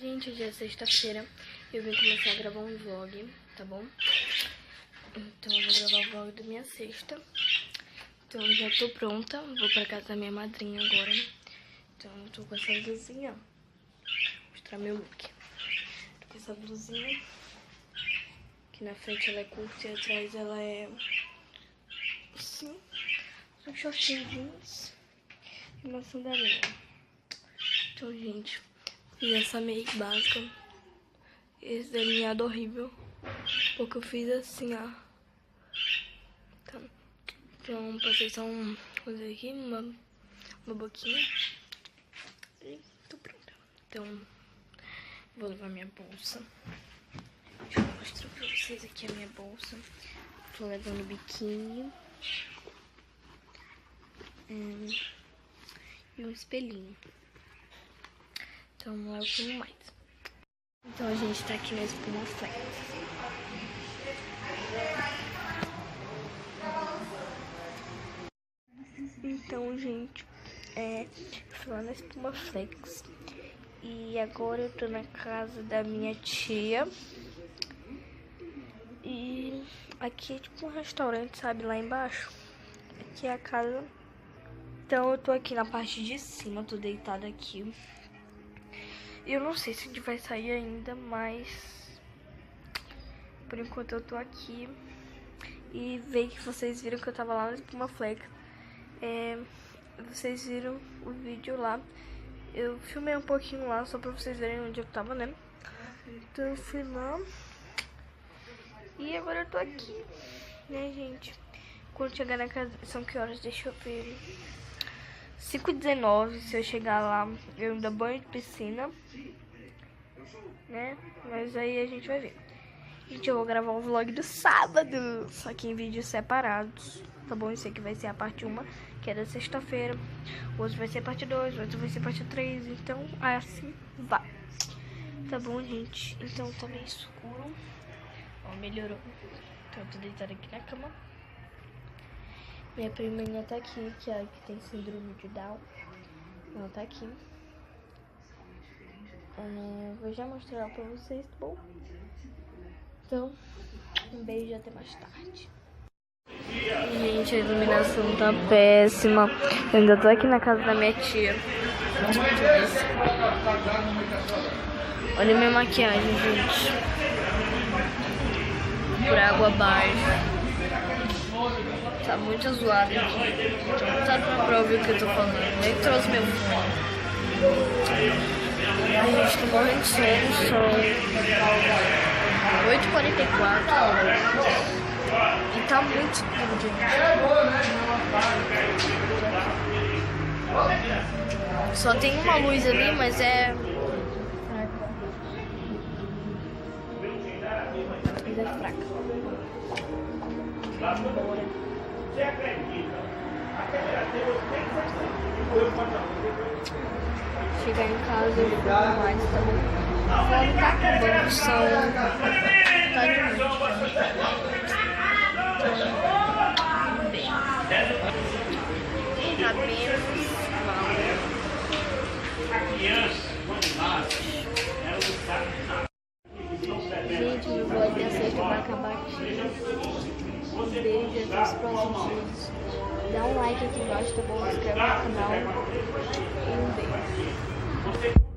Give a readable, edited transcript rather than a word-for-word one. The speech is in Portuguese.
Gente, hoje é sexta-feira e eu vim começar a gravar um vlog, tá bom? Então eu vou gravar o vlog da minha sexta. Então eu já tô pronta, vou pra casa da minha madrinha agora. Então eu tô com essa blusinha, ó. Vou mostrar meu look. Tô com essa blusinha. Aqui na frente ela é curta e atrás ela é assim. Um shortinho jeans e uma sandalinha. Então, gente, fiz essa make básica. Esse delineado horrível, porque eu fiz assim, ó. Tá. Então, passei só um coisa aqui, uma boquinha. E tô pronta. Então, vou levar minha bolsa. Deixa eu mostrar pra vocês aqui a minha bolsa. Tô levando biquíni. E um espelhinho. Então não é o que mais. Então a gente tá aqui na Espuma Flex. Então, gente, fui lá na Espuma Flex. E agora eu tô na casa da minha tia. E aqui é tipo um restaurante, sabe, lá embaixo. Aqui é a casa. Então eu tô aqui na parte de cima, tô deitada aqui. Eu não sei se a gente vai sair ainda, mas por enquanto eu tô aqui. E veio que vocês viram que eu tava lá na Espuma Flex. Vocês viram o vídeo lá. Eu filmei um pouquinho lá, só pra vocês verem onde eu tava, né? Então eu fui lá. E agora eu tô aqui, né, gente? Quando chegar na casa... São que horas? Deixa eu ver. 5h19, se eu chegar lá, eu ainda banho de piscina, né? Mas aí a gente vai ver. Gente, eu vou gravar um vlog do sábado, só que em vídeos separados, tá bom? Esse aqui vai ser a parte 1, que é da sexta-feira. O outro vai ser a parte 2, o outro vai ser a parte 3, então assim vai. Tá bom, gente? Então tá meio escuro. Ó, melhorou. Então eu tô deitada aqui na cama. Minha priminha tá aqui, que é a que tem síndrome de Down. Ela tá aqui. Vou já mostrar ela pra vocês, tá bom? Então, um beijo e até mais tarde. Gente, a iluminação tá péssima. Eu ainda tô aqui na casa da minha tia. Deixa eu ver se... Olha a minha maquiagem, gente. Por água abaixo. Tá muito zoado aqui. Então não tá dando pra ouvir o que eu tô falando. Nem trouxe meu fone. A gente tá morrendo de sono. São 8h44. E tá muito escuro, gente. Só tem uma luz ali, mas é... Mas é fraca. Você acredita? Chegar em casa e jogar mais, tá bom? A fome tá acabando, são... Tá de noite. Tá menos Gente, o vlog da sexta vai acabar aqui. Um beijo e até os próximos vídeos. Dá um like aqui embaixo, tá bom? Se inscreve no canal. E um beijo.